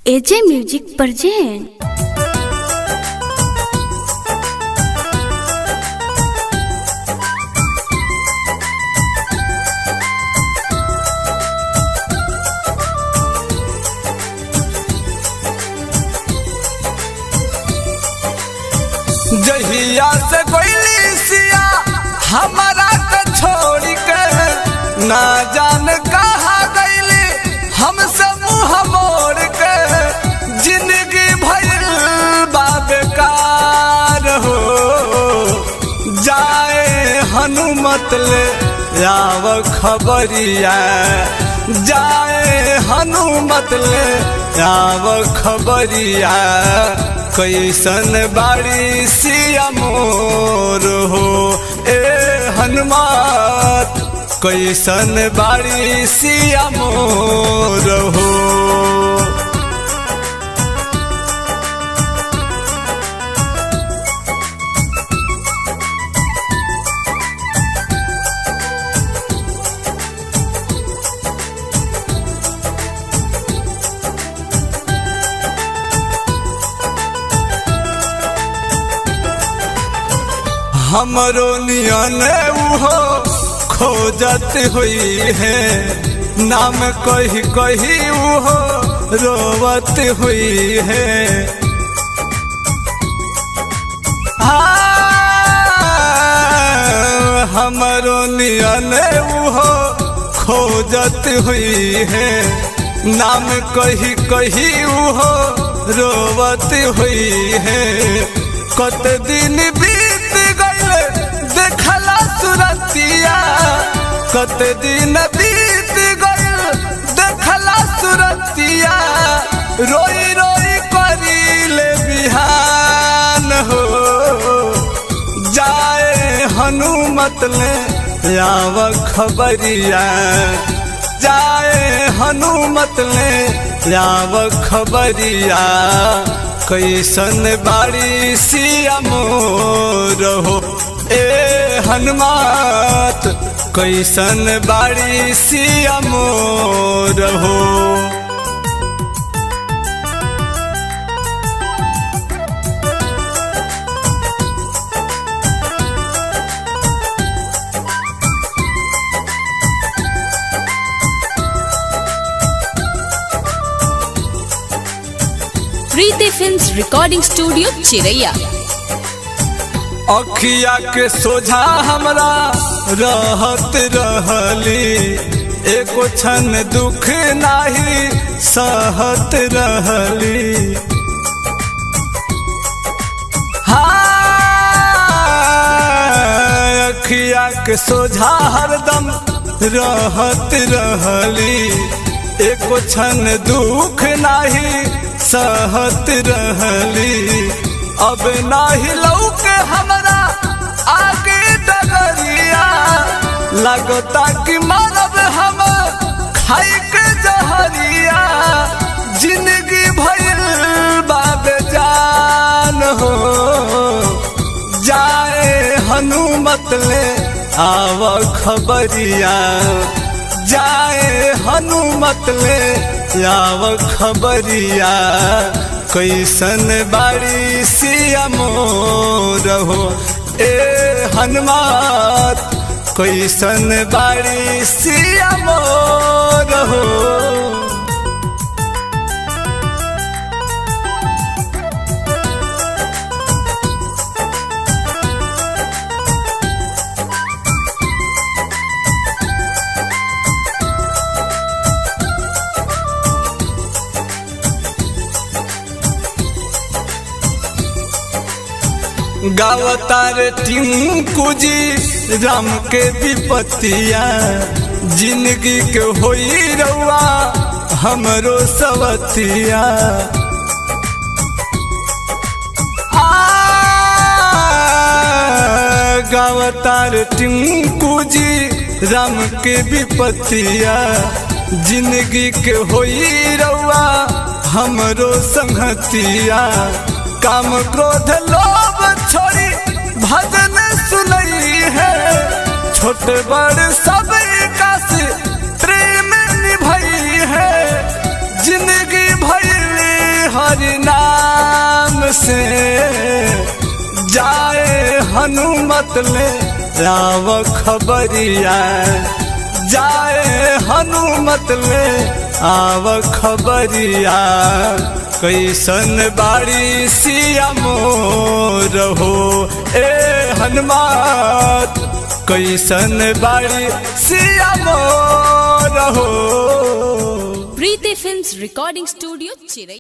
एजे music present. जहिया से कोई सिया हमारा के छोड़ के ना जान कहा गईली हमसे मुँह मोड़ के जिंदगी भइल बा बेकार हो। जाए हनुमत ले आव खबरिया, जाए हनुमत ले आव खबरिया, कैसन बाड़ी सिया मोर हो। ए हनुमत कैसन बाड़ी सिया मोर हो। हमरो नियन उहो खोजत हुई है, नाम कही कही उहो रोवत हुई है। हमरो नियन उहो खोजत हुई है, नाम कही कही उहो रोवत हुई है। कत दिन बीत गईले देखला सुरतिया, कत दिन बीत गईल देखला सुरतिया, रोई रोई करीले बिहान हो। जाए हनुमत ले आव खबरिया, जाए हनुमत ले आव खबरिया, कैसन बाड़ी सिया मोर हो। ए हनुमत कैसन बाड़ी सिया मोर हो। प्रीति फिल्म्स रिकॉर्डिंग स्टूडियो चिरैया। अखिया के सोझा हमरा रहत रहली, एको क्षण दुख नाही सहत रहली। अखिया के सोझा हरदम रहत रहली, एको क्षण दुख नाही सहत रहली। अब नाही लौके हमरा आगे डगरिया, लगता कि मरब हम खाई के जहरिया। जिंदगी भइल बा बेजान हो। जाए हनुमत ले आव खबरिया, जाए हनुमत ले आव खबरिया, कैसन बाड़ी सिया मोर हो। ए हनुमत कैसन बाड़ी सिया मोर हो। गावतार टिंकू जी राम के विपतिया, जिंदगी के होई रउआ हमरो सवतिया। गावतार टिंकू जी राम के विपतिया, जिंदगी के होई रउआ हमरो संगतिया। काम क्रोध लोभ छोड़ी भजन सुनई है, छोट बड़ सब का से प्रेम निभई है। जिंदगी भइली हरि नाम से जाए हनुमत ले राव खबरिया, जाए हनुमत ले आव खबरिया। कैसन बाड़ी सिया मोर हो ए हनुमान, कैसन बाड़ी सिया मोर हो। प्रीति फिल्म्स रिकॉर्डिंग स्टूडियो चिरैया।